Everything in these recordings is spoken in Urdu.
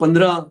15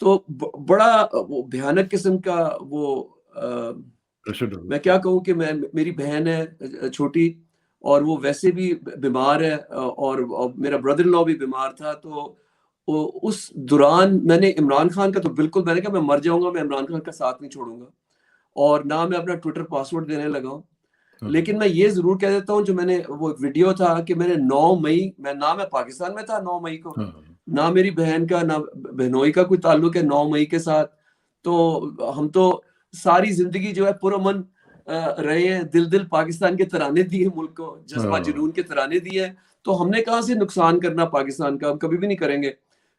تو بڑا وہ بھیانک قسم کا وہ میں کیا کہوں کہ میری بہن ہے چھوٹی اور وہ ویسے بھی بیمار ہے اور میرا بردر ان لا بھی بیمار تھا. تو اس دوران میں نے عمران خان کا تو بالکل میں نے کہا میں مر جاؤں گا, میں عمران خان کا ساتھ نہیں چھوڑوں گا, اور نہ میں اپنا ٹویٹر پاسورڈ دینے لگا ہوں. لیکن میں یہ ضرور کہہ دیتا ہوں, جو میں نے وہ ویڈیو تھا کہ میں نے 9 مئی نہ میں پاکستان میں تھا 9 مئی کو, نہ میری بہن کا نہ بہنوئی کا کوئی تعلق ہے 9 مئی کے ساتھ. تو ہم تو ساری زندگی جو ہے پرامن رہے ہیں, دل پاکستان کے ترانے دیے ملک کو, جذبہ جنون کے ترانے دیے, تو ہم نے کہاں سے نقصان کرنا پاکستان کا, ہم کبھی بھی نہیں کریں گے.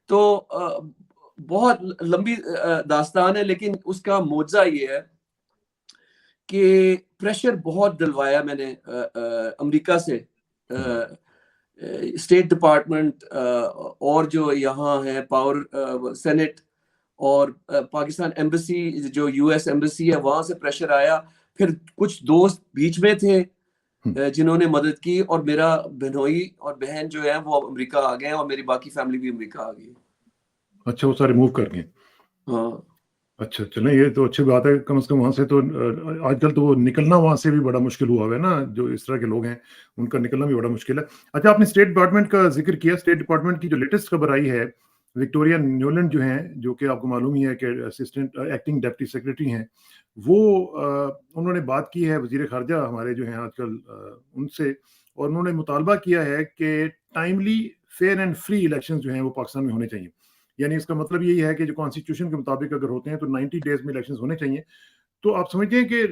تو بہت لمبی داستان ہے, لیکن اس کا معجزہ یہ ہے کہ پریشر بہت دلوایا میں نے امریکہ سے, اسٹیٹ ڈپارٹمنٹ اور جو یہاں ہے پاور سینٹ اور پاکستان ایمبیسی جو یو ایس ایمبیسی ہے وہاں سے پریشر آیا. پھر کچھ دوست بیچ میں تھے جنہوں نے مدد کی, اور میرا بہنوئی اور بہن جو ہے وہ امریکہ آ گئے ہیں, اور میری باقی فیملی بھی امریکہ آ گئی. اچھا, وہ سارے موو کر گئے. ہاں اچھا چلیں, یہ تو اچھی بات ہے. کم از کم وہاں سے تو آج کل تو وہ نکلنا وہاں سے بھی بڑا مشکل ہوا ہے نا, جو اس طرح کے لوگ ہیں ان کا نکلنا بھی بڑا مشکل ہے. اچھا, آپ نے اسٹیٹ ڈپارٹمنٹ کا ذکر کیا. اسٹیٹ ڈپارٹمنٹ کی جو لیٹسٹ خبر آئی ہے, وکٹوریا نیولینڈ جو ہیں, جو کہ آپ کو معلوم ہی ہے کہ اسسٹنٹ ایکٹنگ ڈپٹی سیکرٹری ہیں, وہ انہوں نے بات کی ہے وزیر خارجہ ہمارے جو ہیں آج کل ان سے, اور انہوں نے مطالبہ کیا ہے کہ timely fair and free election جو ہیں وہ پاکستان میں ہونے چاہیے. یعنی اس کا مطلب یہی ہے کہ جو کانسٹیٹیوشن کے مطابق اگر ہوتے ہیں تو 90 ڈیز میں الیکشنز ہونے چاہیے. تو آپ سمجھتے ہیں کہ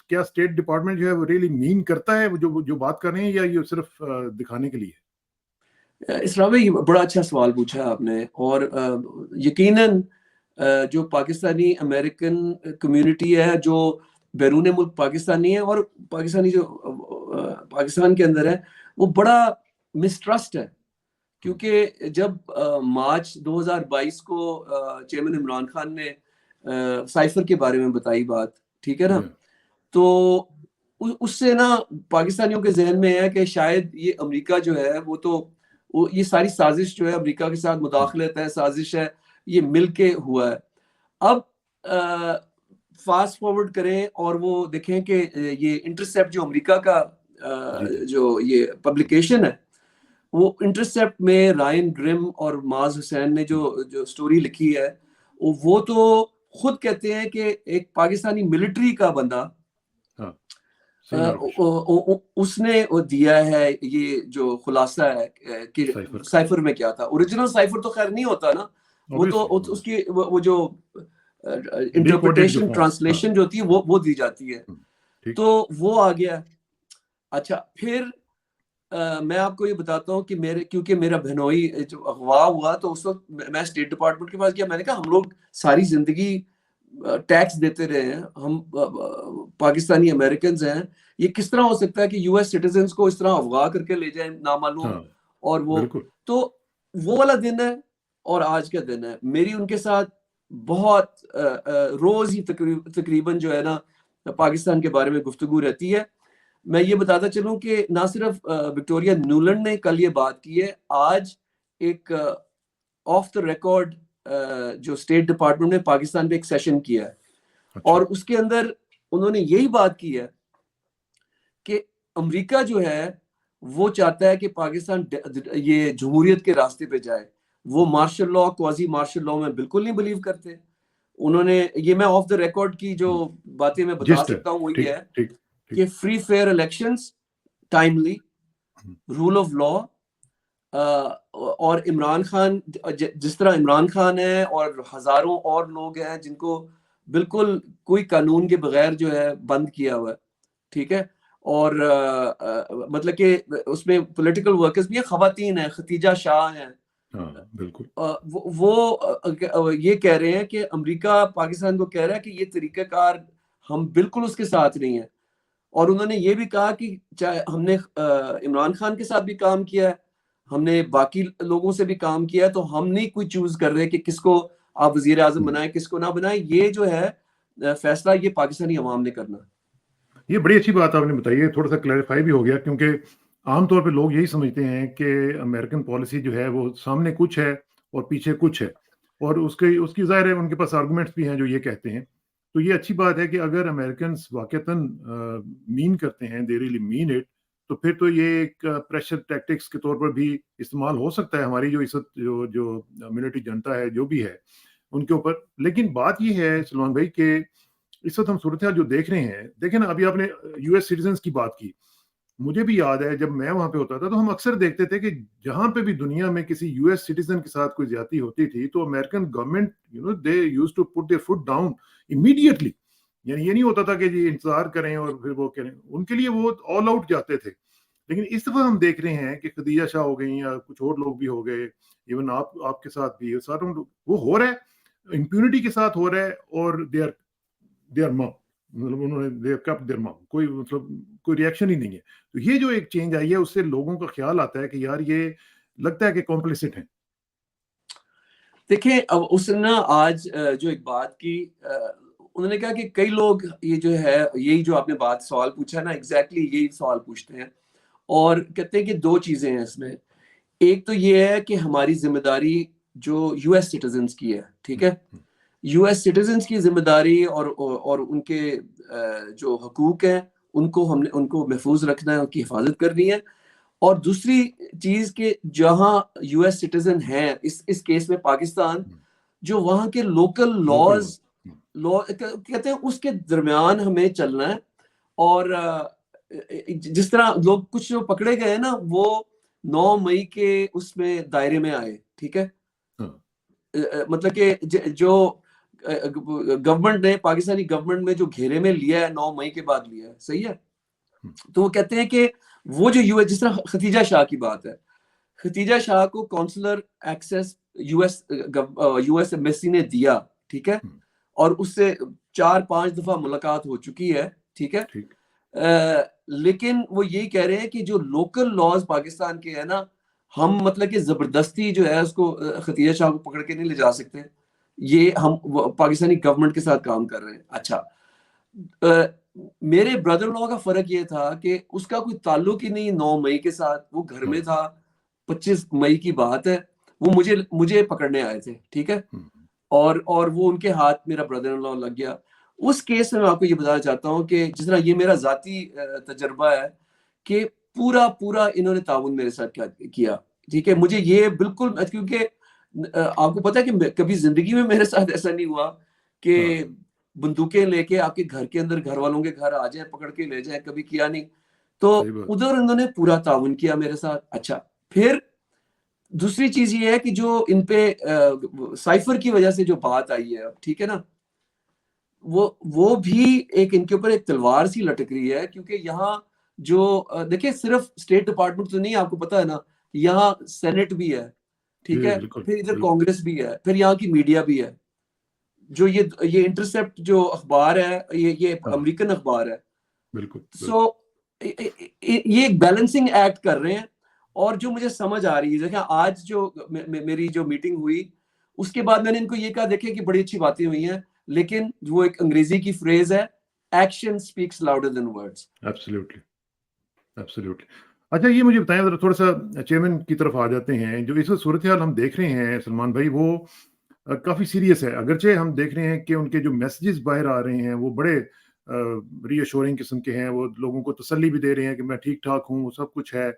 کیا اسٹیٹ ڈپارٹمنٹ جو ہے وہ ریئلی مین کرتا ہے جو بات کر رہے ہیں, یا یہ صرف دکھانے کے لیے؟ اسلام بھائی بڑا اچھا سوال پوچھا آپ نے, اور یقیناً جو پاکستانی امریکن کمیونٹی ہے جو بیرون ملک پاکستانی ہے اور پاکستانی جو پاکستان کے اندر ہے, وہ بڑا مسٹرسٹ ہے. کیونکہ جب مارچ 2022 کو چیئرمین عمران خان نے سائفر کے بارے میں بتائی بات, ٹھیک ہے نا, تو اس سے نا پاکستانیوں کے ذہن میں ہے کہ شاید یہ امریکہ جو ہے وہ تو یہ ساری سازش جو ہے امریکہ کے ساتھ مداخلت ہے, سازش ہے, یہ مل کے ہوا ہے. اب فاسٹ فارورڈ کریں اور وہ دیکھیں کہ یہ انٹرسیپٹ جو امریکہ کا جو یہ پبلیکیشن ہے, وہ انٹرسیپٹ میں رائن گرم اور معاذ حسین نے جو سٹوری لکھی ہے, وہ تو خود کہتے ہیں کہ ایک پاکستانی ملٹری کا بندہ اس نے دیا ہے یہ جو خلاصہ ہے کہ سائفر میں کیا تھا. اوریجنل سائفر تو خیر نہیں ہوتا نا, وہ تو اس کی وہ جو انٹرپریٹیشن ٹرانسلیشن جو ہوتی ہے وہ دی جاتی ہے, تو وہ آ گیا. اچھا, پھر میں آپ کو یہ بتاتا ہوں کہ کیونکہ میرا بہنوئی جو اغوا ہوا, تو اس وقت میں اسٹیٹ ڈپارٹمنٹ کے پاس گیا. میں نے کہا ہم لوگ ساری زندگی ٹیکس دیتے رہے ہیں, ہم پاکستانی امریکنز ہیں, یہ کس طرح ہو سکتا ہے کہ یو ایس سٹیزنز کو اس طرح اغوا کر کے لے جائیں نامعلوم. اور وہ والا دن ہے اور آج کا دن ہے. میری ان کے ساتھ بہت روز ہی تقریباً جو ہے نا پاکستان کے بارے میں گفتگو رہتی ہے. میں یہ بتاتا چلوں کہ نہ صرف وکٹوریا نیولینڈ نے کل یہ بات کی ہے, آج ایک آف دا ریکارڈ جو اسٹیٹ ڈپارٹمنٹ نے پاکستان پہ ایک سیشن کیا ہے, اور اس کے اندر انہوں نے یہی بات کی ہے کہ امریکہ جو ہے وہ چاہتا ہے کہ پاکستان یہ جمہوریت کے راستے پہ جائے. وہ مارشل لا, کوازی مارشل لا میں بالکل نہیں بلیو کرتے. انہوں نے یہ میں آف دا ریکارڈ کی جو باتیں میں بتا سکتا ہوں وہ یہ ہے کہ free fair elections, timely, rule of law, اور عمران خان جس طرح عمران خان ہے اور ہزاروں اور لوگ ہیں جن کو بالکل کوئی قانون کے بغیر جو ہے بند کیا ہوا ہے, ٹھیک ہے, اور مطلب کہ اس میں پولیٹیکل ورکرز بھی ہیں, خواتین ہیں, ختیجہ شاہ ہیں, بالکل وہ یہ کہہ رہے ہیں کہ امریکہ پاکستان کو کہہ رہا ہے کہ یہ طریقہ کار ہم بالکل اس کے ساتھ نہیں ہیں. اور انہوں نے یہ بھی کہا کہ چاہے ہم نے عمران خان کے ساتھ بھی کام کیا ہے, ہم نے باقی لوگوں سے بھی کام کیا ہے, تو ہم نہیں کوئی چوز کر رہے کہ کس کو آپ وزیر اعظم بنائیں کس کو نہ بنائیں. یہ جو ہے فیصلہ یہ پاکستانی عوام نے کرنا. یہ بڑی اچھی بات آپ نے بتائی ہے, تھوڑا سا کلیریفائی بھی ہو گیا, کیونکہ عام طور پہ لوگ یہی سمجھتے ہیں کہ امریکن پالیسی جو ہے وہ سامنے کچھ ہے اور پیچھے کچھ ہے. اور اس کی ظاہر ہے ان کے پاس آرگومنٹس بھی ہیں جو یہ کہتے ہیں. تو یہ اچھی بات ہے کہ اگر امریکنس واقعتاً مین کرتے ہیں, دے ریلی مین اٹ, تو پھر تو یہ ایک پریشر ٹیکٹکس کے طور پر بھی استعمال ہو سکتا ہے ہماری جو اس وقت جو ملٹری جنتا ہے جو بھی ہے ان کے اوپر. لیکن بات یہ ہے سلمان بھائی کہ اس وقت ہم صورتحال جو دیکھ رہے ہیں, دیکھیں نا, ابھی آپ نے یو ایس سٹیزنز کی بات کی, مجھے بھی یاد ہے جب میں وہاں پہ ہوتا تھا تو ہم اکثر دیکھتے تھے کہ جہاں پہ بھی دنیا میں کسی یو ایس سٹیزن کے ساتھ کوئی زیادتی ہوتی تھی تو American government they use to put their feet down immediately. یعنی یہ نہیں ہوتا تھا کہ جی انتظار کریں اور پھر وہ کریں, ان کے لیے وہ آل آؤٹ جاتے تھے. لیکن اس دفعہ ہم دیکھ رہے ہیں کہ خدیجہ شاہ ہو گئی یا کچھ اور لوگ بھی ہو گئے, ایون آپ کے ساتھ بھی ساروں وہ ہو رہا ہے امپیونٹی کے ساتھ ہو رہا ہے, اور دے آر مم, مطلب انہوں نے کوئی مطلب کوئی ریئیکشن ہی نہیں ہے. تو یہ جو ایک چینج آئی ہے اس سے لوگوں کا خیال آتا ہے کہ یار یہ لگتا ہے کہ کمپلیسٹ ہیں. دیکھیں اس نے نا آج جو ایک بات کی, انہوں نے کہا کہ کئی لوگ یہ جو ہے یہی جو آپ نے بات سوال پوچھا نا, ایگزیکٹلی یہی سوال پوچھتے ہیں اور کہتے ہیں کہ دو چیزیں ہیں اس میں. ایک تو یہ ہے کہ ہماری ذمہ داری جو یو ایس سٹیزنز کی ہے, ٹھیک ہے, یو ایس سٹیزنز کی ذمہ داری اور ان کے جو حقوق ہیں ان کو محفوظ رکھنا ہے, ان کی حفاظت کرنی ہے. اور دوسری چیز کہ جہاں یو ایس سٹیزن ہیں, اس کیس میں پاکستان, جو وہاں کے لوکل لاز کہتے ہیں اس کے درمیان ہمیں چلنا ہے. اور جس طرح لوگ کچھ جو پکڑے گئے نا وہ 9 مئی کے اس میں دائرے میں آئے, ٹھیک ہے, مطلب کہ جو گورنمنٹ نے, پاکستانی گورنمنٹ میں جو گھیرے میں لیا ہے 9 مئی کے بعد لیا ہے, صحیح ہے. تو وہ کہتے ہیں کہ وہ جو یو ایس, جس طرح ختیجہ شاہ کی بات ہے, ختیجہ شاہ کو counsellor access U S embassy نے دیا, ٹھیک ہے, اور اس سے 4-5 دفعہ ملاقات ہو چکی ہے, ٹھیک ہے. لیکن وہ یہی کہہ رہے ہیں کہ جو لوکل لاز پاکستان کے ہیں نا, ہم مطلب کہ زبردستی جو ہے اس کو ختیجہ شاہ کو پکڑ کے نہیں لے جا سکتے, یہ ہم پاکستانی گورنمنٹ کے ساتھ کام کر رہے ہیں. اچھا, میرے بردر ان لا کا فرق یہ تھا کہ اس کا کوئی تعلق ہی نہیں 9 مئی کے ساتھ, وہ گھر میں تھا, 25 مئی کی بات ہے, وہ مجھے پکڑنے آئے تھے, ٹھیک ہے, اور وہ ان کے ہاتھ میرا بردر ان لا لگ گیا. اس کیس میں آپ کو یہ بتانا چاہتا ہوں کہ جس طرح یہ میرا ذاتی تجربہ ہے کہ پورا انہوں نے تعاون میرے ساتھ کیا, ٹھیک ہے. مجھے یہ بالکل, کیونکہ آپ کو پتا ہے کہ کبھی زندگی میں میرے ساتھ ایسا نہیں ہوا کہ بندوقیں لے کے آپ کے گھر کے اندر گھر والوں کے گھر آ جائیں, پکڑ کے لے جائیں, کبھی کیا نہیں. تو ادھر انہوں نے پورا تعاون کیا میرے ساتھ. اچھا, پھر دوسری چیز یہ ہے کہ جو ان پہ سائفر کی وجہ سے جو بات آئی ہے, ٹھیک ہے نا, وہ بھی ایک ان کے اوپر ایک تلوار سی لٹک رہی ہے. کیونکہ یہاں جو دیکھیں صرف اسٹیٹ ڈپارٹمنٹ تو نہیں, آپ کو پتا ہے نا, یہاں سینٹ بھی ہے, ٹھیک ہے, پھر ادھر کانگریس بھی ہے, پھر یہاں کی میڈیا بھی ہے. جو یہ انٹرسیپٹ جو اخبار ہے, یہ امریکن اخبار ہے. بالکل. سو یہ ایک بیلنسنگ ایکٹ کر رہے ہیں. اور جو مجھے سمجھ آ رہی ہے, دیکھیں آج جو میری جو میٹنگ ہوئی اس کے بعد میں نے ان کو یہ کہا, دیکھیں کہ بڑی اچھی باتیں ہوئی ہیں, لیکن وہ ایک انگریزی کی فریز ہے, action speaks louder than words. Absolutely. اچھا, یہ مجھے بتائیں ذرا, تھوڑا سا چیئرمین کی طرف آ جاتے ہیں. جو اس وقت صورتحال ہم دیکھ رہے ہیں سلمان بھائی, وہ کافی سیریس ہے. اگرچہ ہم دیکھ رہے ہیں کہ ان کے جو میسیجز باہر آ رہے ہیں وہ بڑے ری ایشورنگ قسم کے ہیں, وہ لوگوں کو تسلی بھی دے رہے ہیں کہ میں ٹھیک ٹھاک ہوں, سب کچھ ہے.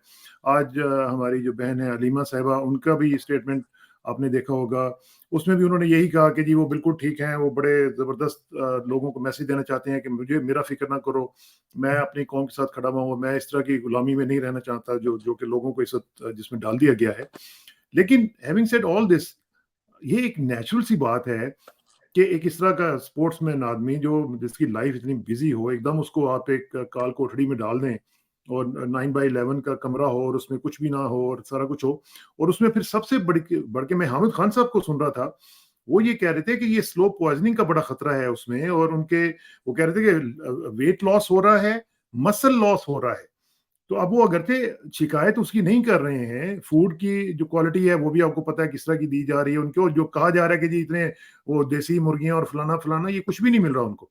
آج ہماری جو بہن ہے علیمہ صاحبہ, ان کا بھی اسٹیٹمنٹ آپ نے دیکھا ہوگا, اس میں بھی انہوں نے یہی کہا کہ جی وہ بالکل ٹھیک ہیں, وہ بڑے زبردست لوگوں کو میسیج دینا چاہتے ہیں کہ مجھے میرا فکر نہ کرو, میں اپنی قوم کے ساتھ کھڑا ہوا ہوں, میں اس طرح کی غلامی میں نہیں رہنا چاہتا جو کہ لوگوں کو اس وقت جس میں ڈال دیا گیا ہے. لیکن ہیونگ سیڈ آل دس, یہ ایک نیچرل سی بات ہے کہ ایک اس طرح کا اسپورٹس مین آدمی جس کی لائف اتنی بزی ہو, ایک دم اس کو آپ ایک کال کوٹڑی میں ڈال دیں اور 9x11 کا کمرہ ہو اور اس میں کچھ بھی نہ ہو اور سارا کچھ ہو, اور اس میں پھر سب سے بڑھ کے میں حامد خان صاحب کو سن رہا تھا, وہ یہ کہہ رہے تھے کہ یہ سلو پوائزننگ کا بڑا خطرہ ہے اس میں, اور وہ کہہ رہے تھے کہ ویٹ لاس ہو رہا ہے, مسل لاس ہو رہا ہے. تو اب وہ اگرچہ شکایت اس کی نہیں کر رہے ہیں, فوڈ کی جو کوالٹی ہے وہ بھی آپ کو پتا ہے کس طرح کی دی جا رہی ہے ان کو, جو کہا جا رہا ہے کہ جی اتنے وہ دیسی مرغیاں اور فلانا یہ کچھ بھی نہیں مل رہا ان کو.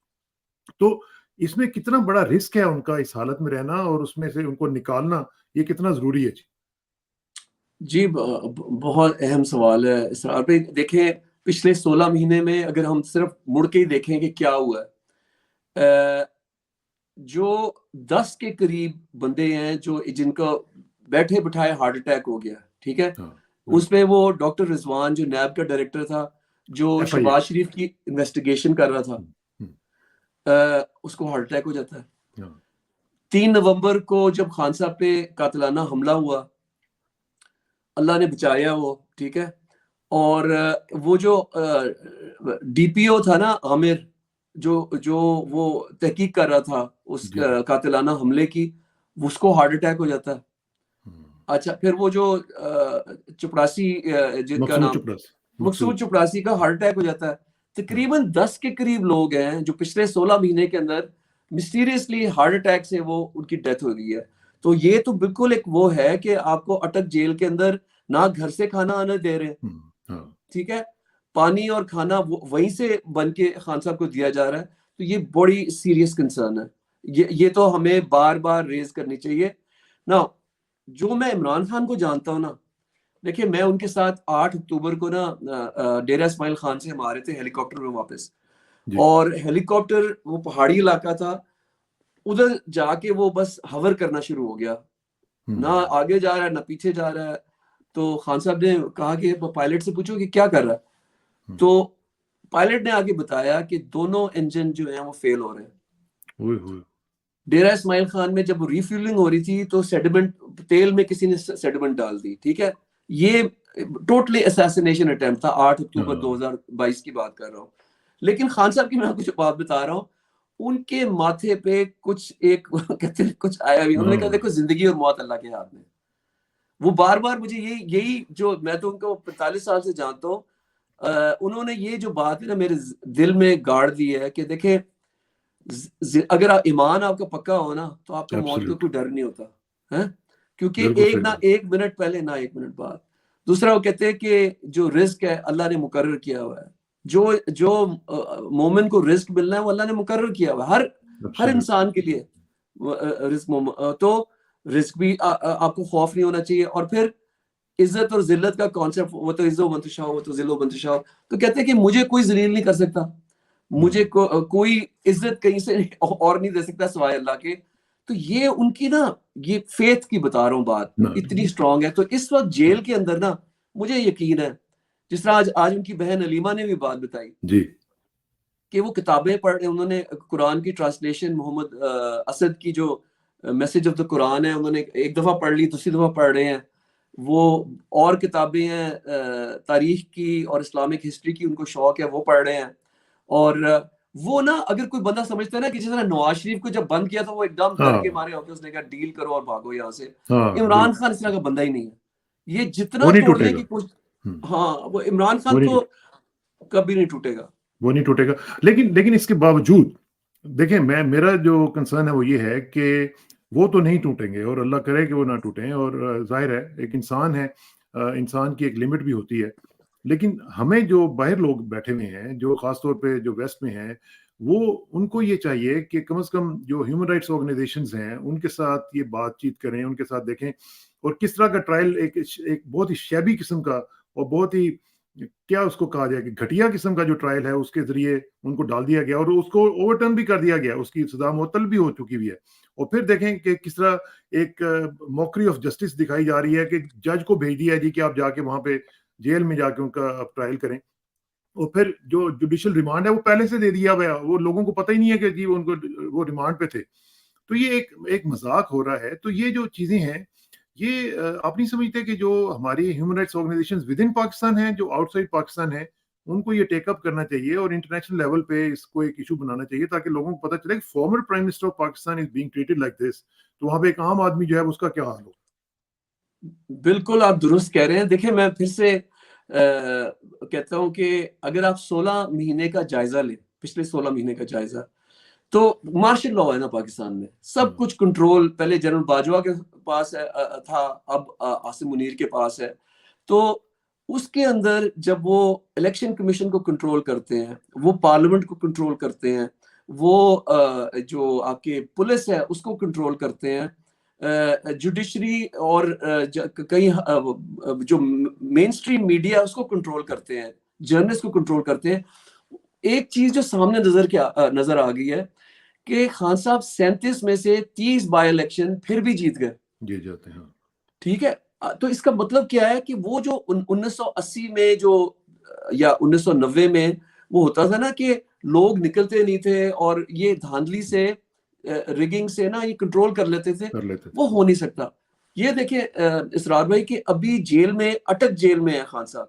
تو اس میں کتنا بڑا رسک ہے ان کا اس حالت میں رہنا, اور اس میں سے ان کو نکالنا یہ کتنا ضروری ہے؟ جی بہت اہم سوال ہے اسرار پہ. دیکھیں پچھلے 16 مہینے میں اگر ہم صرف مڑ کے ہی دیکھیں کہ کیا ہوا ہے، جو 10 کے قریب بندے ہیں جو جن کا بیٹھے بٹھائے ہارٹ اٹیک ہو گیا، ٹھیک ہے، ہاں اس میں وہ ڈاکٹر رضوان جو نیب کا ڈائریکٹر تھا، جو FIA شہباز شریف کی انویسٹیگیشن کر رہا تھا، اس کو ہارٹ اٹیک ہو جاتا ہے۔ 3 نومبر کو جب خان صاحب پہ قاتلانہ حملہ ہوا، اللہ نے بچایا وہ، ٹھیک ہے، اور وہ جو ڈی پی او تھا نا عامر، جو وہ تحقیق کر رہا تھا اس جی جی قاتلانہ حملے کی، اس کو ہارٹ اٹیک ہو جاتا ہے۔ اچھا، پھر وہ جو چپڑاسی جن کا نام مقصود چپڑاسی کا ہارٹ اٹیک ہو جاتا ہے۔ تقریباً 10 کے قریب لوگ ہیں جو پچھلے 16 مہینے کے اندر مسٹیریسلی ہارٹ اٹیک سے وہ ان کی ڈیتھ ہو گئی ہے۔ تو یہ تو بالکل ایک وہ ہے کہ آپ کو اٹک جیل کے اندر نہ گھر سے کھانا آنے دے رہے، ٹھیک ہے، پانی اور کھانا وہیں سے بن کے خان صاحب کو دیا جا رہا ہے۔ تو یہ بڑی سیریس کنسرن ہے، یہ تو ہمیں بار بار ریز کرنی چاہیے نا۔ جو میں عمران خان کو جانتا ہوں نا، دیکھیں میں ان کے ساتھ 8 اکتوبر کو نا ڈیرہ اسماعیل خان سے ہم آ رہے تھے ہیلی کاپٹر میں واپس، اور ہیلی کاپٹر وہ پہاڑی علاقہ تھا، ادھر جا کے وہ بس ہوور کرنا شروع ہو گیا، نہ آگے جا رہا ہے نہ پیچھے جا رہا ہے۔ تو خان صاحب نے کہا کہ پائلٹ سے پوچھو کہ کیا کر رہا ہے، تو پائلٹ نے آگے بتایا کہ دونوں انجن جو ہیں وہ فیل ہو رہے ہیں۔ ڈیرہ اسماعیل خان میں جب ریفیولنگ ہو رہی تھی تو سیڈیمنٹ تیل میں کسی نے سیڈیمنٹ ڈال دی، ٹھیک ہے، یہ ٹوٹلی اساسینیشن اٹیمپٹ تھا۔ 8 اکتوبر 2022 کی بات کر رہا ہوں۔ لیکن خان صاحب کی میں کچھ بات بتا رہا ہوں، ان کے ماتھے پہ کچھ ایک کہتے ہیں کچھ آیا بھی، انہوں نے کہا دیکھو زندگی اور موت اللہ کے ہاتھ میں۔ وہ بار بار مجھے یہی جو میں تو ان کو 45 سال سے جانتا ہوں، انہوں نے یہ جو بات ہے نا میرے دل میں گاڑ دی ہے کہ دیکھیں اگر ایمان آپ کا پکا ہو نا تو آپ کو موت کا کوئی ڈر نہیں ہوتا ہے، کیونکہ ایک نہ ایک منٹ پہلے نہ ایک منٹ بعد۔ دوسرا وہ کہتے ہیں کہ جو رزق ہے اللہ نے مقرر کیا ہوا ہے، جو مومن کو رزق ملنا ہے وہ اللہ نے مقرر کیا ہوا ہے، ہر انسان کے لیے رزق تو رزق بھی آپ کو خوف نہیں ہونا چاہیے۔ اور پھر عزت اور ذلت کا کانسیپٹ، وہ تو عز و منتشا وہ تو ذل و منتشا، تو کہتے ہیں کہ مجھے کوئی ذلیل نہیں کر سکتا، مجھے کوئی عزت کہیں سے اور نہیں دے سکتا سوائے اللہ کے۔ تو یہ ان کی نا یہ فیتھ کی بتا رہا ہوں بات، اتنی اسٹرانگ ہے۔ تو اس وقت جیل کے اندر نا مجھے یقین ہے، جس طرح آج ان کی بہن علیمہ نے بھی بات بتائی کہ وہ کتابیں پڑھ رہے، انہوں نے قرآن کی ٹرانسلیشن محمد اسد کی جو میسج آف دا قرآن ہے انہوں نے ایک دفعہ پڑھ لی، دوسری دفعہ پڑھ رہے ہیں۔ وہ اور کتابیں ہیں تاریخ کی اور اسلامک ہسٹری کی، ان کو شوق ہے، وہ پڑھ رہے ہیں۔ اور وہ نا اگر کوئی بندہ سمجھتا ہے نا کہ جس طرح نواز شریف کو جب بند کیا تو وہ ایک دم ڈر کے مارے ہو کے اس نے کہا ڈیل کرو اور بھاگو یہاں سے، عمران خان اس طرح کا بندہ ہی نہیں ہے، یہ جتنا توڑنے کی کوشش، ہاں وہ عمران خان تو کبھی نہیں ٹوٹے گا، وہ نہیں ٹوٹے گا۔ لیکن اس کے باوجود دیکھیں میرا جو کنسرن ہے وہ یہ ہے کہ وہ تو نہیں ٹوٹیں گے، اور اللہ کرے کہ وہ نہ ٹوٹیں، اور ظاہر ہے ایک انسان ہے، انسان کی ایک لمٹ بھی ہوتی ہے۔ لیکن ہمیں جو باہر لوگ بیٹھے ہوئے ہیں، جو خاص طور پہ جو ویسٹ میں ہیں، وہ ان کو یہ چاہیے کہ کم از کم جو ہیومن رائٹس آرگنائزیشنز ہیں ان کے ساتھ یہ بات چیت کریں، ان کے ساتھ دیکھیں، اور کس طرح کا ٹرائل ایک بہت ہی شیبی قسم کا اور بہت ہی کیا اس کو کہا جائے کہ گھٹیا قسم کا جو ٹرائل ہے اس کے ذریعے ان کو ڈال دیا گیا، اور اس کو اوور ٹرن بھی کر دیا گیا، اس کی سزا معطل بھی ہو چکی ہوئی ہے۔ اور پھر دیکھیں کہ کس طرح ایک موکری آف جسٹس دکھائی جا رہی ہے کہ جج کو بھیج دیا جی کہ آپ جا کے وہاں پہ جیل میں جا کے ان کا ٹرائل کریں، اور پھر جو جوڈیشل ریمانڈ ہے وہ پہلے سے دے دیا ہوا، وہ لوگوں کو پتہ ہی نہیں ہے کہ جی ان کو وہ ریمانڈ پہ تھے۔ تو یہ ایک مذاق ہو رہا ہے۔ تو یہ جو چیزیں ہیں یہ آپ نہیں سمجھتے کہ جو ہماری human rights organisations within Pakistan ہیں، جو آؤٹ سائڈ پاکستان ہیں، ان کو یہ ٹیک اپ کرنا چاہیے اور انٹرنیشنل لیول پہ اس کو ایک ایشو بنانا چاہیے تاکہ لوگوں کو پتہ چلے کہ former prime minister of Pakistan is being treated like this, تو وہاں پہ ایک عام آدمی جو ہے اس کا کیا حال ہو۔ بالکل آپ درست کہہ رہے ہیں۔ دیکھیں میں پھر سے کہتا ہوں کہ اگر آپ 16 مہینے کا جائزہ لیں، پچھلے 16 مہینے کا جائزہ، تو مارشل لاء ہے نا پاکستان میں، سب کچھ کنٹرول پہلے جنرل باجوہ کے پاس تھا، اب عاصم منیر کے پاس ہے۔ تو اس کے اندر جب وہ الیکشن کمیشن کو کنٹرول کرتے ہیں، وہ پارلیمنٹ کو کنٹرول کرتے ہیں، وہ جو آپ کے پولیس ہے اس کو کنٹرول کرتے ہیں، جوڈیشری اور کئی جو مین سٹریم میڈیا اس کو کنٹرول کرتے ہیں، جرنلسٹ کو کنٹرول کرتے ہیں. ایک چیز جو سامنے نظر آ گئی ہے کہ خان صاحب 37 میں سے 30 بائی الیکشن پھر بھی جیت گئے. جیت جاتے ہیں. ٹھیک ہے, تو اس کا مطلب کیا ہے کہ وہ جو 1980 میں جو یا 1990 میں وہ ہوتا تھا نا کہ لوگ نکلتے نہیں تھے اور یہ دھاندلی سے ریگنگ سے نا یہ کنٹرول کر لیتے تھے, وہ ہو نہیں سکتا. یہ دیکھیں اسرار بھائی کہ ابھی جیل میں اٹک جیل میں ہے خان صاحب,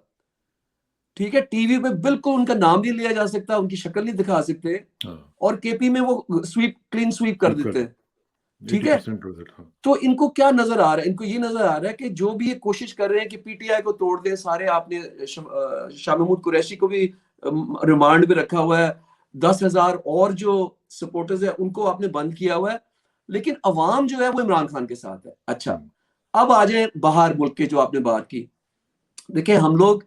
ٹھیک ہے, ٹی وی پہ بالکل ان کا نام نہیں لیا جا سکتا, ان کی شکل نہیں دکھا سکتے, اور کے پی میں وہ کلین سویپ کر دیتے ہیں. ٹھیک ہے, تو ان کو کیا نظر آ رہا ہے, ان کو یہ نظر آ رہا ہے کہ جو بھی یہ کوشش کر رہے ہیں کہ پی ٹی آئی کو توڑ دیں سارے, آپ نے شاہ محمود قریشی کو بھی ریمانڈ پہ رکھا ہوا ہے, 10,000 اور جو سپورٹرز ہیں ان کو آپ نے بند کیا ہوا ہے, لیکن عوام جو ہے وہ عمران خان کے ساتھ ہے. اچھا, اب آ جائیں باہر ملک کے جو آپ نے بات کی. دیکھیں ہم لوگ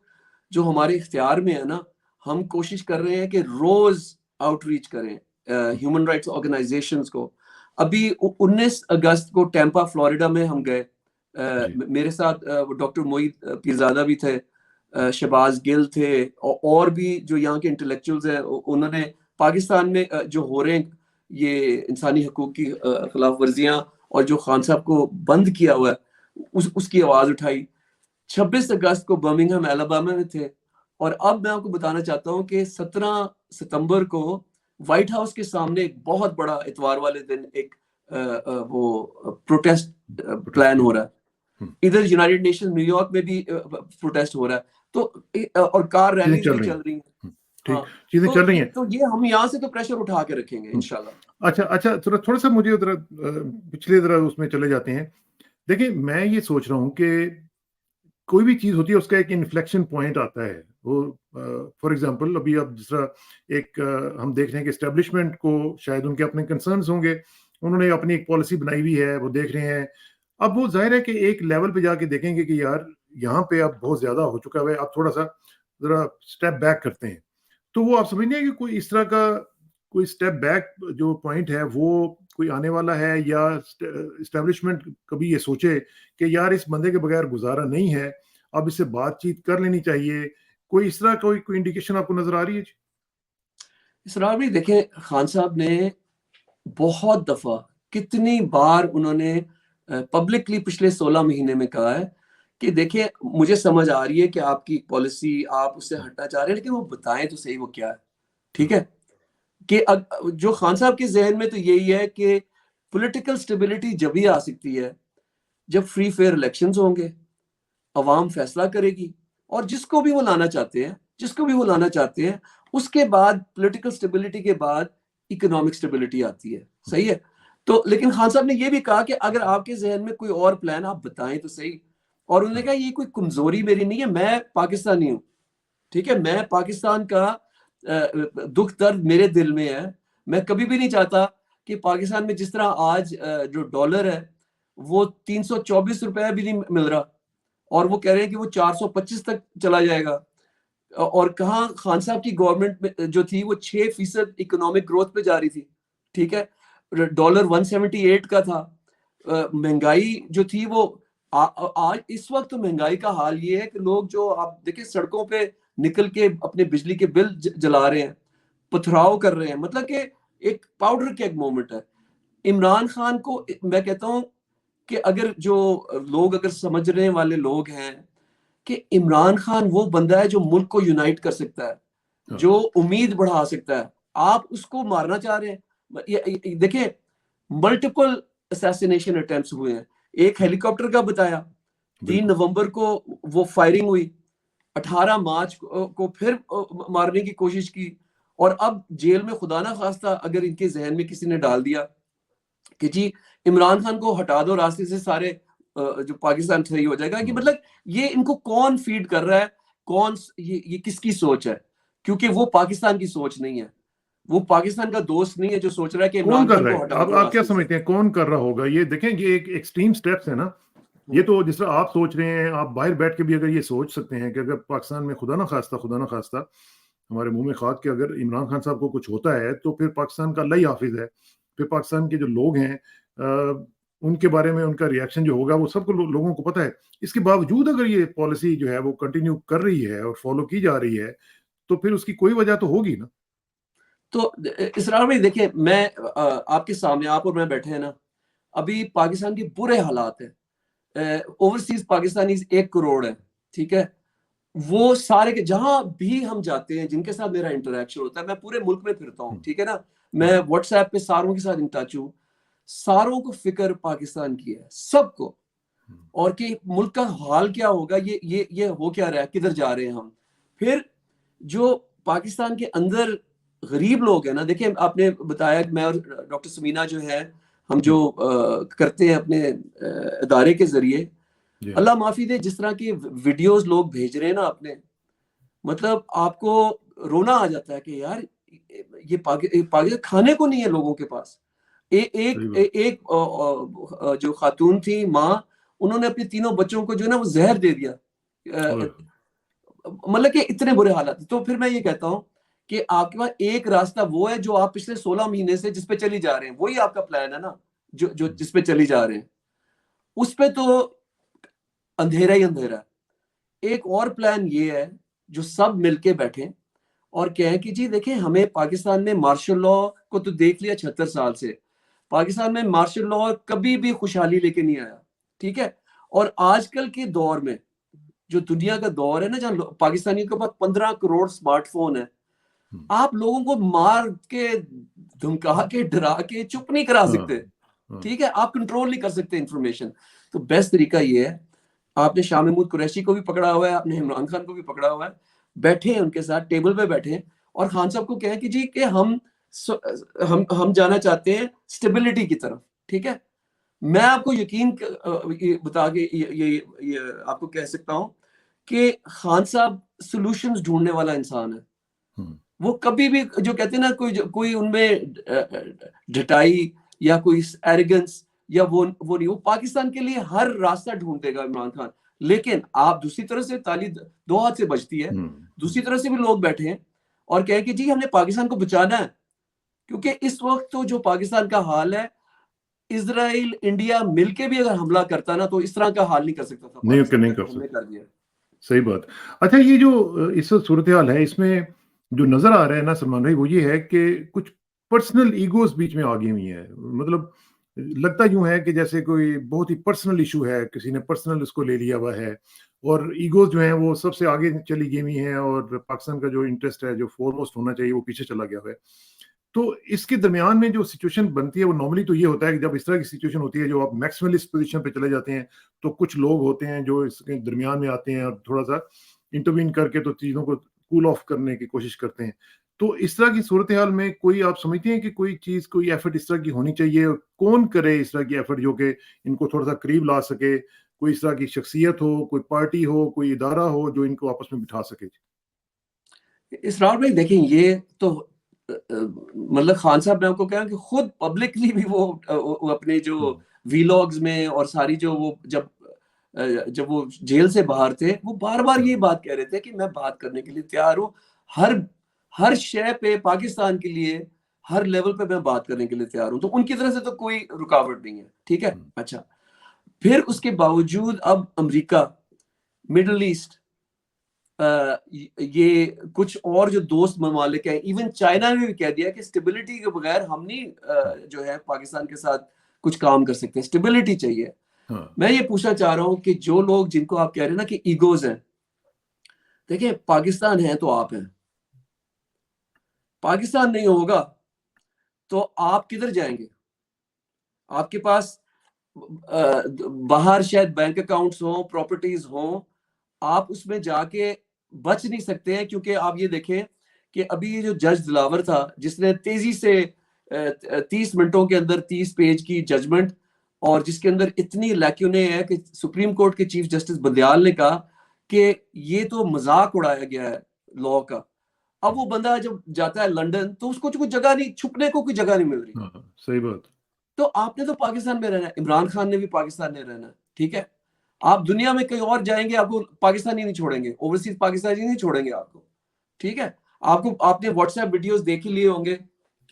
جو ہمارے اختیار میں ہے نا, ہم کوشش کر رہے ہیں کہ روز آؤٹ ریچ کریں ہیومن رائٹس آرگنائزیشنز کو. ابھی 19 اگست کو ٹیمپا فلوریڈا میں ہم گئے, میرے ساتھ ڈاکٹر معید پیرزادہ بھی تھے, شہباز گل تھے, اور بھی جو یہاں کے انٹلیکچوئلز ہیں, انہوں نے پاکستان میں جو ہو رہے ہیں یہ انسانی حقوق کی خلاف ورزیاں اور جو خان صاحب کو بند کیا ہوا ہے اس کی آواز اٹھائی. 26 اگست کو برمنگھم الاباما میں تھے, اور اب میں آپ کو بتانا چاہتا ہوں کہ 17 ستمبر کو وائٹ ہاؤس کے سامنے ایک بہت بڑا اتوار والے دن ایک وہ پروٹیسٹ پلان ہو رہا ہے. ادھر یونائٹڈ نیشن نیو یارک میں بھی پروٹیسٹ ہو رہا ہے, تو اور کار ریلیز بھی چل رہی ہیں. چیزیں چل رہی ہیں, تو یہ ہم یہاں سے تو پریشر اٹھا کے رکھیں گے انشاءاللہ. اچھا تھوڑا سا مجھے پچھلے ذرا اس میں چلے جاتے ہیں. دیکھیں میں یہ سوچ رہا ہوں کہ کوئی بھی چیز ہوتی ہے اس کا ایک انفلیکشن پوائنٹ آتا ہے. وہ فار ایگزامپل ابھی اب جس طرح ایک ہم دیکھ رہے ہیں کہ اسٹیبلشمنٹ کو شاید ان کے اپنے کنسرنز ہوں گے, انہوں نے اپنی ایک پالیسی بنائی ہوئی ہے, وہ دیکھ رہے ہیں. اب وہ ظاہر ہے کہ ایک لیول پہ جا کے دیکھیں گے کہ یار یہاں پہ اب بہت زیادہ ہو چکا ہے, اب تھوڑا سا ذرا اسٹیپ بیک کرتے ہیں. تو وہ آپ سمجھتے ہیں کہ کوئی اس طرح کا کوئی اسٹیپ بیک جو پوائنٹ ہے وہ کوئی آنے والا ہے, یا اسٹیبلشمنٹ کبھی یہ سوچے کہ یار اس بندے کے بغیر گزارا نہیں ہے, اب اس سے بات چیت کر لینی چاہیے؟ کوئی اس طرح کوئی انڈیکیشن آپ کو نظر آ رہی ہے؟ اسرار بھی دیکھیں خان صاحب نے بہت دفعہ کتنی بار انہوں نے پبلکلی پچھلے 16 مہینے میں کہا ہے کہ دیکھیں مجھے سمجھ آ رہی ہے کہ آپ کی پالیسی آپ اس سے ہٹنا چاہ رہے ہیں, لیکن وہ بتائیں تو صحیح وہ کیا ہے. ٹھیک ہے, کہ جو خان صاحب کے ذہن میں تو یہی ہے کہ پولیٹیکل سٹیبلٹی جب ہی آ سکتی ہے جب فری فیئر الیکشنز ہوں گے, عوام فیصلہ کرے گی, اور جس کو بھی وہ لانا چاہتے ہیں اس کے بعد پولیٹیکل سٹیبلٹی کے بعد اکنامک سٹیبلٹی آتی ہے. صحیح ہے, تو لیکن خان صاحب نے یہ بھی کہا کہ اگر آپ کے ذہن میں کوئی اور پلان آپ بتائیں تو صحیح, اور انہوں نے کہا یہ کوئی کمزوری میری نہیں ہے, میں پاکستانی ہوں. ٹھیک ہے, میں پاکستان کا دکھ درد میرے دل میں ہے. میں کبھی بھی نہیں چاہتا کہ پاکستان میں جس طرح آج جو ڈالر ہے وہ 324 روپے بھی نہیں مل رہا, اور وہ کہہ رہے ہیں کہ وہ 425 تک چلا جائے گا. اور کہاں خان صاحب کی گورنمنٹ جو تھی وہ 6% اکنامک گروتھ پہ جا رہی تھی. ٹھیک ہے, ڈالر 178 کا تھا. مہنگائی جو تھی وہ آج اس وقت مہنگائی کا حال یہ ہے کہ لوگ جو آپ دیکھیں سڑکوں پہ نکل کے اپنے بجلی کے بل جلا رہے ہیں, پتھراؤ کر رہے ہیں, مطلب کہ ایک پاؤڈر کیک مومنٹ ہے. عمران خان کو میں کہتا ہوں کہ اگر جو لوگ اگر سمجھنے والے لوگ ہیں کہ عمران خان وہ بندہ ہے جو ملک کو یونائٹ کر سکتا ہے, جو امید بڑھا سکتا ہے, آپ اس کو مارنا چاہ رہے ہیں. دیکھیں ملٹیپل اسیسینیشن اٹیمپٹس ہوئے ہیں. ایک ہیلی کاپٹر کا بتایا, 3 نومبر کو وہ فائرنگ ہوئی, 18 مارچ کو پھر مارنے کی کوشش کی, اور اب جیل میں خدا نہ خواستہ اگر ان کے ذہن میں کسی نے ڈال دیا کہ جی عمران خان کو ہٹا دو راستے سے, سارے جو پاکستان صحیح ہو جائے گا. کہ مطلب یہ ان کو کون فیڈ کر رہا ہے, کون یہ کس کی سوچ ہے؟ کیونکہ وہ پاکستان کی سوچ نہیں ہے, وہ پاکستان کا دوست نہیں ہے جو سوچ رہا ہے کہ عمران خان کو ہٹا دو. آپ کیا سمجھتے ہیں کون کر رہا ہوگا یہ؟ دیکھیں یہ ایک ایکسٹریم سٹیپس ہے نا, یہ تو جس طرح آپ سوچ رہے ہیں, آپ باہر بیٹھ کے بھی اگر یہ سوچ سکتے ہیں کہ اگر پاکستان میں خدا نہ خواستہ ہمارے منہ میں خاک کہ اگر عمران خان صاحب کو کچھ ہوتا ہے تو پھر پاکستان کا اللہ ہی حافظ ہے, پھر پاکستان کے جو لوگ ہیں ان کے بارے میں ان کا ریئیکشن جو ہوگا وہ سب کو لوگوں کو پتہ ہے. اس کے باوجود اگر یہ پالیسی جو ہے وہ کنٹینیو کر رہی ہے اور فالو کی جا رہی ہے تو پھر اس کی کوئی وجہ تو ہوگی نا. تو اسرار بھائی دیکھیں، میں آپ کے سامنے، آپ اور میں بیٹھے ہیں نا، ابھی پاکستان کے برے حالات ہیں. اوورسیز پاکستانی 1 کروڑ ہے، ٹھیک ہے. وہ سارے کے جہاں بھی ہم جاتے ہیں، جن کے ساتھ میرا انٹریکشن ہوتا ہے، میں پورے ملک میں پھرتا ہوں، ٹھیک ہے نا. میں واٹس ایپ پہ ساروں کے ساتھ ان ٹچ ہوں. ساروں کو فکر پاکستان کی ہے، سب کو، اور کہ ملک کا حال کیا ہوگا، یہ ہو کیا رہا ہے، کدھر جا رہے ہیں ہم. پھر جو پاکستان کے اندر غریب لوگ ہیں نا، دیکھیں آپ نے بتایا، میں اور ڈاکٹر سمینا جو ہے، ہم جو کرتے ہیں اپنے ادارے کے ذریعے، اللہ معافی دے، جس طرح کی ویڈیوز لوگ بھیج رہے ہیں نا اپنے، مطلب آپ کو رونا آ جاتا ہے کہ یار یہ پاکستان کھانے کو نہیں ہے لوگوں کے پاس. ایک جو خاتون تھی ماں، انہوں نے اپنے 3 بچوں کو جو ہے نا وہ زہر دے دیا. مطلب کہ اتنے برے حالات. تو پھر میں یہ کہتا ہوں کہ آپ کے پاس ایک راستہ وہ ہے جو آپ پچھلے 16 مہینے سے جس پہ چلی جا رہے ہیں، وہی آپ کا پلان ہے نا، جو جس پہ چلی جا رہے ہیں، اس پہ تو اندھیرا ہی اندھیرا. ایک اور پلان یہ ہے جو سب مل کے بیٹھیں اور کہیں کہ جی دیکھیں، ہمیں پاکستان میں مارشل لا کو تو دیکھ لیا 76 سال سے، پاکستان میں مارشل لا کبھی بھی خوشحالی لے کے نہیں آیا، ٹھیک ہے. اور آج کل کے دور میں جو دنیا کا دور ہے نا، جہاں پاکستانیوں کے پاس 15 کروڑ سمارٹ فون ہے، آپ لوگوں کو مار کے، دھمکا کے، ڈرا کے چپ نہیں کرا سکتے، ٹھیک ہے. آپ کنٹرول نہیں کر سکتے انفارمیشن. تو بیسٹ طریقہ یہ ہے، آپ نے شاہ محمود قریشی کو بھی پکڑا ہوا ہے، آپ نے عمران خان کو بھی پکڑا ہوا ہے، بیٹھے ان کے ساتھ ٹیبل پہ بیٹھے اور خان صاحب کو کہیں کہ جی کہ ہم جانا چاہتے ہیں اسٹیبلٹی کی طرف، ٹھیک ہے. میں آپ کو یقین بتا کے یہ آپ کو کہہ سکتا ہوں کہ خان صاحب سولوشنز ڈھونڈنے والا انسان ہے. وہ کبھی بھی جو کہتے ہیں نا، کوئی ان میں ڈھٹائی یا کوئی ایروگنس یا وہ نہیں، وہ پاکستان کے لیے ہر راستہ ڈھونڈ دے گا عمران خان. لیکن آپ دوسری طرف سے تالی 2 ہاتھ سے بجتی ہے، دوسری طرف سے بھی لوگ بیٹھے ہیں اور کہیں کہ جی ہم نے پاکستان کو بچانا ہے. کیونکہ اس وقت تو جو پاکستان کا حال ہے، اسرائیل انڈیا مل کے بھی اگر حملہ کرتا نا تو اس طرح کا حال نہیں کر سکتا تھا پاکستان نہیں پہ، کر تو ہم نے سکتا. کر دیا. صحیح بات. اچھا، یہ جو اس وقت صورتحال ہے، اس میں جو نظر آ رہا ہے نا سلمان بھائی، وہ یہ ہے کہ کچھ پرسنل ایگوز بیچ میں آ گئی ہوئی ہیں. مطلب لگتا یوں ہے کہ جیسے کوئی بہت ہی پرسنل ایشو ہے، کسی نے پرسنل اس کو لے لیا ہوا ہے، اور ایگوز جو ہیں وہ سب سے آگے چلی گئی ہوئی ہیں، اور پاکستان کا جو انٹرسٹ ہے، جو فورموسٹ ہونا چاہیے، وہ پیچھے چلا گیا ہوا ہے. تو اس کے درمیان میں جو سچویشن بنتی ہے، وہ نارملی تو یہ ہوتا ہے کہ جب اس طرح کی سچویشن ہوتی ہے، جو آپ میکسیملسٹ پوزیشن پہ چلے جاتے ہیں، تو کچھ لوگ ہوتے ہیں جو اس کے درمیان میں آتے ہیں اور تھوڑا سا انٹروین کر کے تو چیزوں کو کول آف کرنے کی کوشش کرتے ہیں. تو اس طرح کی صورتحال میں کوئی آپ سمجھتے ہیں کہ کوئی چیز، کوئی ایفرٹ اس طرح کی ہونی چاہیے، اور کون کرے اس طرح کی ایفرٹ جو کہ ان کو تھوڑا سا قریب لا سکے؟ کوئی اس طرح کی شخصیت ہو، کوئی پارٹی ہو، کوئی ادارہ ہو جو ان کو آپس میں بٹھا سکے؟ اسرار بھائی دیکھیں، یہ تو مطلب خان صاحب نے آپ کو کہا کہ خود پبلکلی بھی وہ اپنے جو ویلاگز میں اور ساری جو وہ جب وہ جیل سے باہر تھے، وہ بار بار یہ بات کہہ رہے تھے کہ میں بات کرنے کے لیے تیار ہوں، ہر شے پہ پاکستان کے لیے ہر لیول پہ میں بات کرنے کے لیے تیار ہوں. تو ان کی طرف سے تو کوئی رکاوٹ نہیں ہے، ٹھیک ہے. اچھا، پھر اس کے باوجود اب امریکہ، مڈل ایسٹ، یہ کچھ اور جو دوست ممالک ہیں، ایون چائنا نے بھی کہہ دیا کہ اسٹیبلٹی کے بغیر ہم نہیں جو ہے پاکستان کے ساتھ کچھ کام کر سکتے، اسٹیبلٹی چاہیے. میں یہ پوچھنا چاہ رہا ہوں کہ جو لوگ، جن کو آپ کہہ رہے ہیں نا کہ ایگوز ہیں، دیکھیں پاکستان ہے تو آپ ہیں، پاکستان نہیں ہوگا تو آپ کدھر جائیں گے؟ آپ کے پاس باہر شاید بینک اکاؤنٹس ہوں، پراپرٹیز ہوں، آپ اس میں جا کے بچ نہیں سکتے ہیں. کیونکہ آپ یہ دیکھیں کہ ابھی یہ جو جج دلاور تھا، جس نے تیزی سے 30 منٹوں کے اندر 30 پیج کی ججمنٹ، اور جس کے اندر اتنی لیکیونے ہیں کہ سپریم کورٹ کے چیف جسٹس بندیال نے کہا کہ یہ تو مذاق اڑایا گیا ہے لا کا. اب وہ بندہ جب جاتا ہے لندن تو اس کو کوئی جگہ نہیں، چھپنے کو کوئی جگہ نہیں مل رہی. صحیح بات. تو آپ نے تو پاکستان میں رہنا ہے، عمران خان نے بھی پاکستان میں رہنا ہے، ٹھیک ہے. آپ دنیا میں کہیں اور جائیں گے، آپ کو پاکستانی نہیں چھوڑیں گے، اوورسیز پاکستانی نہیں چھوڑیں گے آپ کو، ٹھیک ہے. آپ نے واٹس ایپ ویڈیوز دیکھ ہی لیے ہوں گے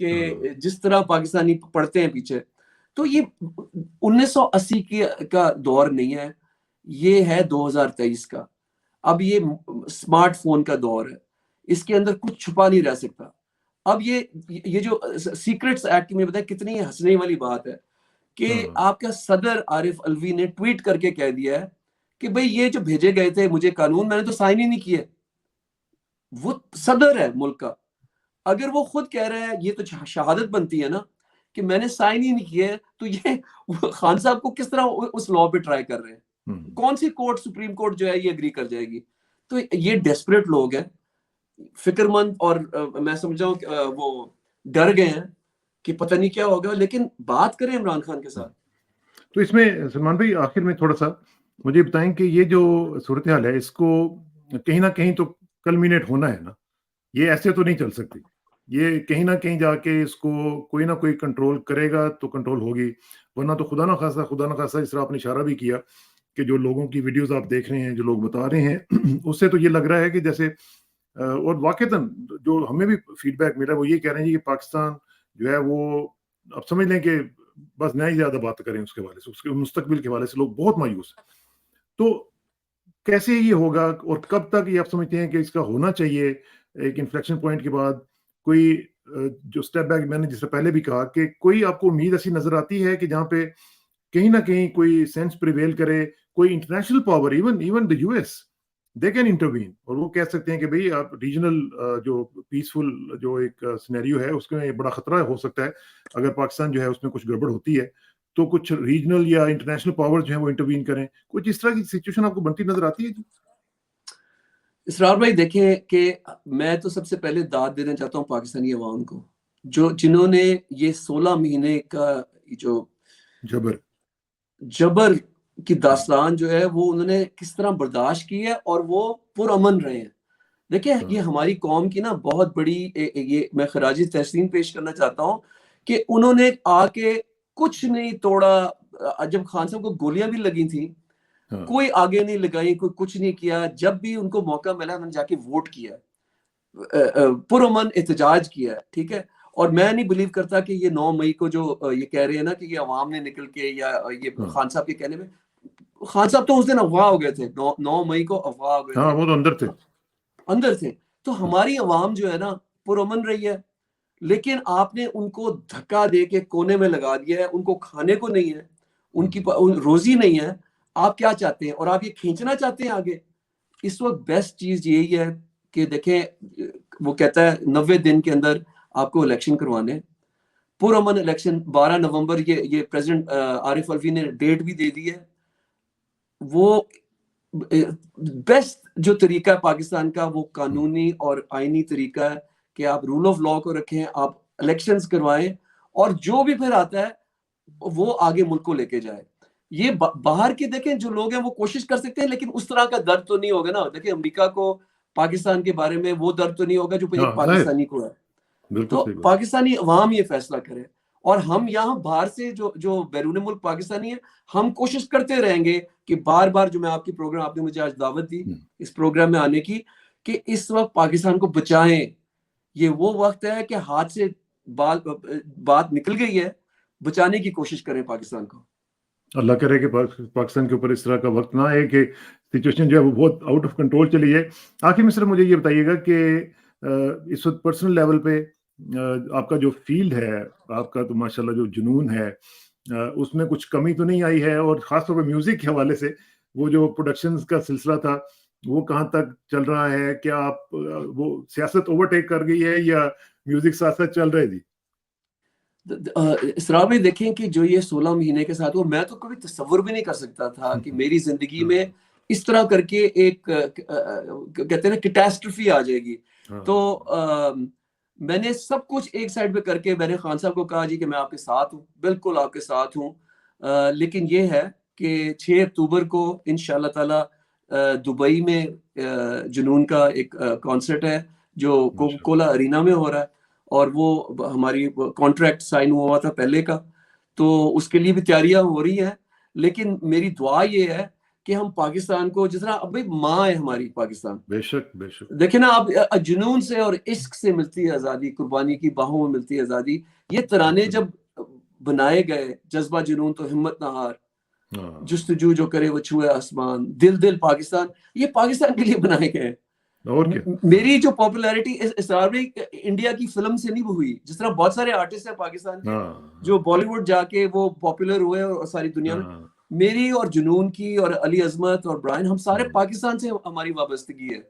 کہ جس طرح پاکستانی پڑھتے ہیں پیچھے. تو یہ 1980 کا دور نہیں ہے، یہ ہے 2023 کا. اب یہ اسمارٹ فون کا دور ہے، اس کے اندر کچھ چھپا نہیں رہ سکتا. اب یہ جو سیکرٹس ایکٹ میں بتایا کتنی ہنسنے والی بات ہے کہ آپ کا صدر عارف الوی نے ٹویٹ کر کے کہہ دیا ہے کہ بھئی یہ جو بھیجے گئے تھے مجھے قانون، میں نے تو سائن ہی نہیں کیے. وہ صدر ہے ملک کا، اگر وہ خود کہہ رہا ہے، یہ تو شہادت بنتی ہے نا کہ میں نے سائن ہی نہیں کیے، تو یہ خان صاحب کو کس طرح اس لا پہ ٹرائی کر رہے ہیں؟ کون سی کورٹ، سپریم کورٹ جو ہے یہ اگری کر جائے گی؟ تو یہ ڈیسپریٹ لوگ ہیں، فکر مند، اور میں سمجھا ہوں وہ ڈر گئے ہیں کہ پتہ نہیں کیا ہوگا. لیکن بات کریں عمران خان کے ساتھ. تو اس میں سلمان بھائی آخر میں تھوڑا سا مجھے بتائیں کہ یہ جو صورتحال ہے اس کو کہیں نہ کہیں تو کلمینیٹ ہونا ہے نا، یہ ایسے تو نہیں چل سکتی، یہ کہیں نہ کہیں جا کے اس کو کوئی نہ کوئی کنٹرول کرے گا تو کنٹرول ہوگی، ورنہ تو خدا نہ خاصا اس طرح آپ نے اشارہ بھی کیا کہ جو لوگوں کی ویڈیوز آپ دیکھ رہے ہیں، جو لوگ بتا رہے ہیں، اس سے تو یہ لگ رہا ہے کہ جیسے اور واقعتاً جو ہمیں بھی فیڈ بیک ملا وہ یہ کہہ رہے ہیں کہ پاکستان جو ہے وہ اب سمجھ لیں کہ بس نہ ہی زیادہ بات کریں اس کے حوالے سے، اس کے مستقبل کے حوالے سے لوگ بہت مایوس ہیں. تو کیسے یہ ہوگا اور کب تک یہ آپ سمجھتے ہیں کہ اس کا ہونا چاہیے ایک انفلیکشن پوائنٹ کے بعد کوئی جو سٹیپ بیک؟ میں نے جس سے پہلے بھی کہا کہ کوئی آپ کو امید ایسی نظر آتی ہے کہ جہاں پہ کہیں نہ کہیں کوئی سینس پریویل کرے، کوئی international power, even the U S, they can intervene, اور وہ کہہ سکتے ہیں کہ بھئی آپ ریجنل جو پیسفل جو ایک سینیریو ہے اس میں بڑا خطرہ ہو سکتا ہے اگر پاکستان جو ہے اس میں کچھ گڑبڑ ہوتی ہے تو کچھ ریجنل یا انٹرنیشنل پاور جو ہیں وہ انٹروین کریں. کچھ اس طرح کی سچویشن آپ کو بنتی نظر آتی ہے جی؟ اسرار بھائی دیکھیں کہ میں تو سب سے پہلے داد دینا چاہتا ہوں پاکستانی عوام کو، جنہوں نے یہ 16 مہینے کا جو جبر کی داستان جو ہے وہ انہوں نے کس طرح برداشت کی ہے اور وہ پرامن رہے ہیں. دیکھیں یہ ہماری قوم کی نا بہت بڑی یہ میں خراج تحسین پیش کرنا چاہتا ہوں کہ انہوں نے آ کے کچھ نہیں توڑا. جب خان صاحب کو گولیاں بھی لگی تھیں کوئی آگے نہیں لگائی، کوئی کچھ نہیں کیا. جب بھی ان کو موقع ملا انہوں نے جا کے ووٹ کیا، پرامن احتجاج کیا، ٹھیک ہے. اور میں نہیں بلیو کرتا کہ یہ 9 مئی کو جو یہ کہہ رہے ہیں نا کہ یہ عوام نے نکل کے، یا یہ خان صاحب کے کہنے میں، خان صاحب تو اس دن اغوا ہو گئے تھے، 9 مئی کو اغوا ہو گئے تھے، وہ تو اندر تھے. تو ہماری عوام جو ہے نا پرامن رہی ہے، لیکن آپ نے ان کو دھکا دے کے کونے میں لگا دیا ہے. ان کو کھانے کو نہیں ہے، ان کی روزی نہیں ہے. آپ کیا چاہتے ہیں؟ اور آپ یہ کھینچنا چاہتے ہیں آگے. اس وقت بیسٹ چیز یہی ہے کہ دیکھیں وہ کہتا ہے 90 دن کے اندر آپ کو الیکشن کروانے، پرامن الیکشن. 12 نومبر یہ پریزیڈنٹ عارف الوی نے ڈیٹ بھی دے دی ہے. وہ بیسٹ جو طریقہ ہے پاکستان کا وہ قانونی اور آئینی طریقہ ہے کہ آپ رول آف لا کو رکھیں، آپ الیکشنز کروائیں، اور جو بھی پھر آتا ہے وہ آگے ملک کو لے کے جائے. یہ باہر کے دیکھیں جو لوگ ہیں وہ کوشش کر سکتے ہیں، لیکن اس طرح کا درد تو نہیں ہوگا نا. دیکھیں امریکہ کو پاکستان کے بارے میں وہ درد تو نہیں ہوگا جو ایک پاکستانی کو ہے. تو پاکستانی عوام یہ فیصلہ کرے، اور ہم یہاں باہر سے جو بیرون ملک پاکستانی ہیں، ہم کوشش کرتے رہیں گے کہ بار بار جو میں آپ کی پروگرام، آپ نے مجھے آج دعوت دی اس پروگرام میں آنے کی، کہ اس وقت پاکستان کو بچائیں. یہ وہ وقت ہے کہ ہاتھ سے بات نکل گئی ہے، بچانے کی کوشش کریں پاکستان کو. اللہ کرے کہ پاکستان کے اوپر اس طرح کا وقت نہ آئے کہ سچویشن جو ہے وہ بہت آؤٹ آف کنٹرول چلی جائے. آخر میں صرف مجھے یہ بتائیے گا کہ اس وقت پرسنل لیول پہ آپ کا جو فیلڈ ہے، آپ کا تو ماشاءاللہ جو جنون ہے، اس میں کچھ کمی تو نہیں آئی ہے؟ اور خاص طور پہ میوزک کے حوالے سے وہ جو پروڈکشنز کا سلسلہ تھا وہ کہاں تک چل رہا ہے؟ کیا آپ وہ سیاست اوورٹیک کر گئی ہے یا میوزک ساتھ ساتھ چل رہا ہے جی؟ اسرار بھائی دیکھیں کہ جو یہ 16 مہینے کے ساتھ، وہ میں تو کبھی تصور بھی نہیں کر سکتا تھا کہ میری زندگی میں اس طرح کر کے ایک کہتے ہیں نا کیٹاسٹرفی آ جائے گی. تو میں نے سب کچھ ایک سائڈ پہ کر کے میں نے خان صاحب کو کہا جی کہ میں آپ کے ساتھ ہوں، بالکل آپ کے ساتھ ہوں. لیکن یہ ہے کہ 6 اکتوبر کو انشاءاللہ تعالی دبئی میں جنون کا ایک کانسرٹ ہے جو کوکا کولا ارینا میں ہو رہا ہے، اور وہ ہماری کانٹریکٹ سائن ہوا تھا پہلے کا، تو اس کے لیے بھی تیاریاں ہو رہی ہیں. لیکن میری دعا یہ ہے کہ ہم پاکستان کو، جس طرح اب ماں ہے ہماری پاکستان، بے شک بے شک، دیکھیں نا آپ جنون سے اور عشق سے ملتی ہے آزادی، قربانی کی باہوں میں ملتی ہے آزادی. یہ ترانے جب بنائے گئے، جذبہ جنون تو ہمت نہ ہار، ہاں جستجو جو کرے وہ چھوئے آسمان، دل دل پاکستان، یہ پاکستان کے لیے بنائے گئے ہیں۔ اور کیا میری جو پاپولیرٹی اسرار بھائی انڈیا کی فلم سے نہیں ہوئی، جس طرح بہت سارے آرٹسٹ ہیں پاکستان کے جو بالی ووڈ جا کے وہ پاپولر ہوئے اور ساری دنیا میں، میری اور جنون کی اور علی عظمت اور برائن، ہم سارے پاکستان سے ہماری وابستگی ہے۔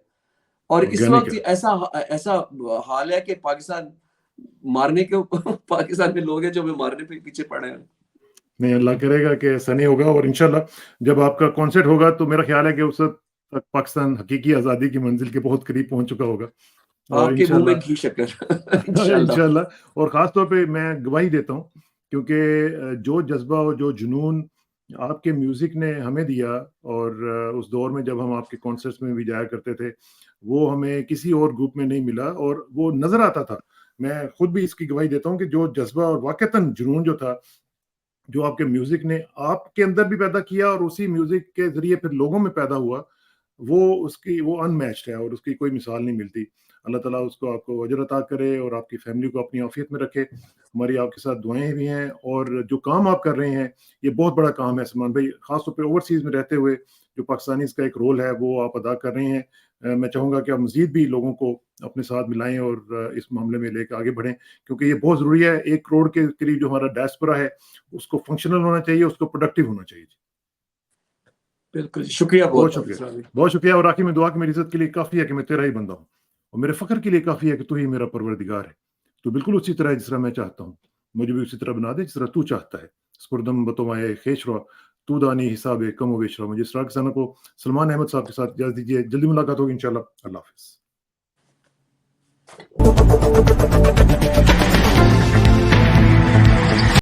اور اس وقت ایسا حال ہے کہ پاکستان مارنے کے پاکستان میں لوگ ہیں جو ہمیں مارنے پہ پیچھے پڑے ہیں۔ نہیں، اللہ کرے گا کہ ایسا نہیں ہوگا، اور انشاءاللہ جب آپ کا کانسرٹ ہوگا تو میرا خیال ہے کہ اس وقت تک پاکستان حقیقی آزادی کی منزل کے بہت قریب پہنچ چکا ہوگا، اور آپ کے منہ میں گھی شکر انشاءاللہ۔ اور خاص طور پہ میں گواہی دیتا ہوں کیونکہ جو جذبہ اور جو جنون آپ کے میوزک نے ہمیں دیا، اور اس دور میں جب ہم آپ کے کانسرٹس میں بھی جایا کرتے تھے، وہ ہمیں کسی اور گروپ میں نہیں ملا، اور وہ نظر آتا تھا۔ میں خود بھی اس کی گواہی دیتا ہوں کہ جو جذبہ اور واقعتاً جنون جو تھا، جو آپ کے میوزک نے آپ کے اندر بھی پیدا کیا اور اسی میوزک کے ذریعے پھر لوگوں میں پیدا ہوا، وہ ان میچڈ ہے، اور اس کی کوئی مثال نہیں ملتی۔ اللہ تعالیٰ اس کو آپ کو اجر عطا کرے اور آپ کی فیملی کو اپنی عافیت میں رکھے۔ ہماری آپ کے ساتھ دعائیں بھی ہیں، اور جو کام آپ کر رہے ہیں یہ بہت بڑا کام ہے سلمان بھائی، خاص طور پہ اوورسیز میں رہتے ہوئے جو پاکستانیز کا ایک رول ہے وہ آپ ادا کر رہے ہیں۔ میں چاہوں گا کہ آپ مزید بھی لوگوں کو اپنے ساتھ ملائیں اور اس معاملے میں لے کے آگے بڑھیں، کیونکہ یہ بہت ضروری ہے۔ 1 کروڑ کے قریب جو ہمارا ڈائسپورا ہے اس کو فنکشنل ہونا چاہیے، اس کو پروڈکٹیو ہونا چاہیے۔ بالکل، شکریہ، بہت شکریہ، بہت شکریہ۔ اور آخر میں دعا کہ میری عزت کے لیے کافی ہے کہ میں تیرا ہی بندہ ہوں، اور میرے فخر کے لیے کافی ہے کہ تو ہی میرا پروردگار ہے۔ تو بالکل اسی طرح جس طرح میں چاہتا ہوں مجھے بھی اسی طرح بنا دے جس طرح تو چاہتا ہے۔ سپردم بتوائے خیش رو تو دانی حساب کم و بیش رو۔ مجھے اسرار کسانوں کو سلمان احمد صاحب کے ساتھ اجازت دیجیے، جلدی ملاقات ہوگی انشاءاللہ۔ اللہ حافظ۔